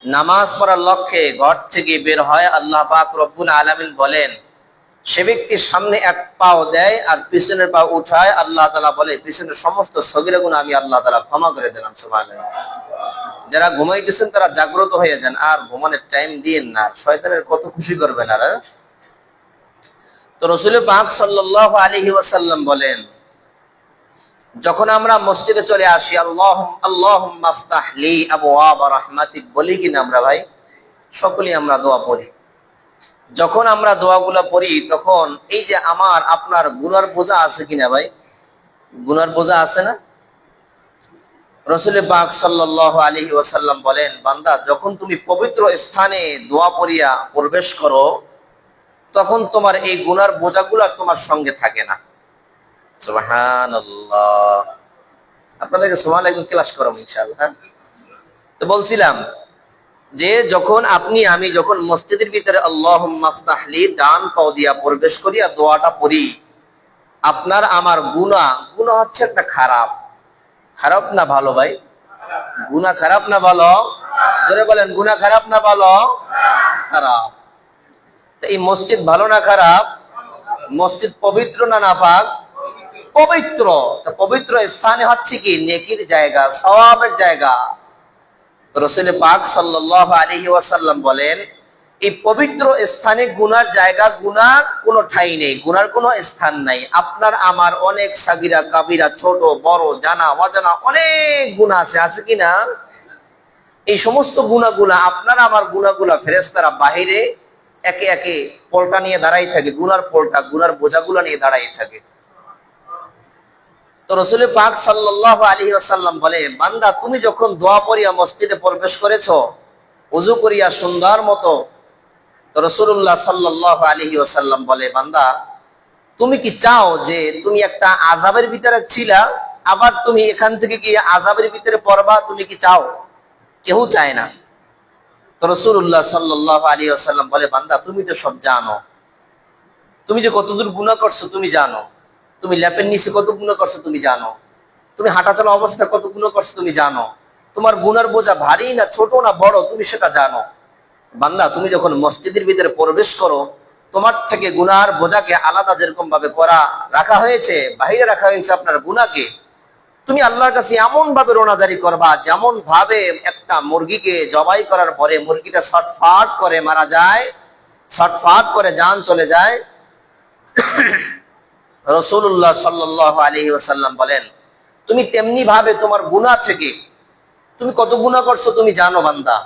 নামাজ পড়ার লক্ষ্যে ঘর থেকে বের হয়, আল্লাহ পাক রব্বুল আলামিন বলেন, সে ব্যক্তির সামনে এক পাও দেয় আর পিছনের পা উঠায়, আল্লাহ তাআলা বলে পিছনের সমস্ত সগীরা গুনাহ আমি আল্লাহ তাআলা ক্ষমা করে দিলাম। সুবহানাল্লাহ। যারা ঘুমাইতেছেন তারা জাগ্রত হয়ে যান, আর ঘুমানোর টাইম দিয়েন না, শয়তানের কত খুশি করবেন। আর তো রাসূল পাক সাল্লাল্লাহু আলাইহি ওয়াসাল্লাম বলেন, যখন আমরা মসজিদে চলে আসি, আল্লাহুম্মা আফতাহ লি আবওয়াব রাহমাতিক বলি কিনা আমরা ভাই? সকলেই আমরা দোয়া পড়ি। যখন আমরা দোয়াগুলো পড়ি তখন এই যে আমার আপনার গুনার বোঝা আছে কিনা ভাই? গুনার বোঝা আছে না? রাসূল পাক সাল্লাল্লাহু আলাইহি ওয়াসাল্লাম বলেন, বান্দা যখন তুমি পবিত্র স্থানে দোয়া পড়িয়া প্রবেশ করো তখন তোমার এই গুনার বোঝাগুলো তোমার সঙ্গে থাকে না। সুবহানাল্লাহ। আপনাদেরকে সুবহানাল্লাহ একটু ক্লাস করব ইনশাআল্লাহ। তো বলছিলাম যে যখন আমি যখন মসজিদের ভিতরে আল্লাহুম্মা আফতাহ লি ডান পাও দিয়া প্রবেশ করি আর দোয়াটা পড়ি, আপনার আমার গুনাহ হচ্ছে একটা খারাপ না ভালো ভাই? গুনাহ খারাপ না ভালো? জোরে বলেন, গুনাহ খারাপ না ভালো? খারাপ। তো এই মসজিদ ভালো না খারাপ? মসজিদ পবিত্র না নাপাক? পবিত্র। পবিত্র স্থানে হচ্ছে কি নেকির জায়গা, সওয়াবের জায়গা। রাসূল পাক সাল্লাল্লাহু আলাইহি ওয়াসাল্লাম বলেন, এই পবিত্র স্থানে গুনার জায়গা, গুনার কোনো ঠাঁই নেই, গুনার কোনো স্থান নাই। আপনার আমার অনেক সাগীরা কাবীরা, ছোট বড় জানা অজানা অনেক গুনাহ আছে কি না? এই সমস্ত গুনাহগুলা, আপনার আমার গুনাহগুলা ফেরেশতারা বাহিরে একে একে পোলটা নিয়ে দাঁড়াই থাকে, গুনার পোলটা, গুনার বোঝাগুলা নিয়ে দাঁড়াই থাকে। তো রাসূল পাক সাল্লাল্লাহু আলাইহি ওয়াসাল্লাম বলে, বান্দা তুমি যখন দোয়া পড়িয়া মসজিদে প্রবেশ করেছো ওযু করিয়া সুন্দর মতো, তো রাসূলুল্লাহ সাল্লাল্লাহু আলাইহি ওয়াসাল্লাম বলে, বান্দা তুমি কি চাও যে তুমি একটা আযাবের ভিতরে ছিলা, আবার তুমি এখান থেকে গিয়ে আযাবের ভিতরে পড়বা? তুমি কি চাও? কেউ চায় না। তো রাসূলুল্লাহ সাল্লাল্লাহু আলাইহি ওয়াসাল্লাম বলে, বান্দা তুমি তো সব জানো, তুমি যে কতদূর গুনাহ করছো তুমি জানো, তুমি ল্যাপের নিচে কত গুনাহ করছো তুমি জানো, তুমি হাঁটা চলা অবস্থায় কত গুনাহ করছো তুমি জানো, তোমার গুনার বোঝা ভারী না ছোট না বড় তুমি সেটা জানো। বান্দা তুমি যখন মসজিদের ভিতরে প্রবেশ করো, তোমার থেকে গুনার বোঝাকে আলাদা যেরকম ভাবে রাখা হয়েছে, বাহিরে রাখা হয়েছে আপনার গুনাহকে, তুমি আল্লাহর কাছে এমন ভাবে রোনাজারি করবা যেমন ভাবে একটা মুরগিকে জবাই করার পরে মুরগিটা ছটফট করে মারা যায়, ছটফট করে জান চলে যায়। রাসূলুল্লাহ সাল্লাল্লাহু আলাইহি ওয়াসাল্লাম বলেন, তুমি তেমনি ভাবে তোমার গুনাহ থেকে, তুমি কত গুনাহ করছো তুমি জানো বান্দা,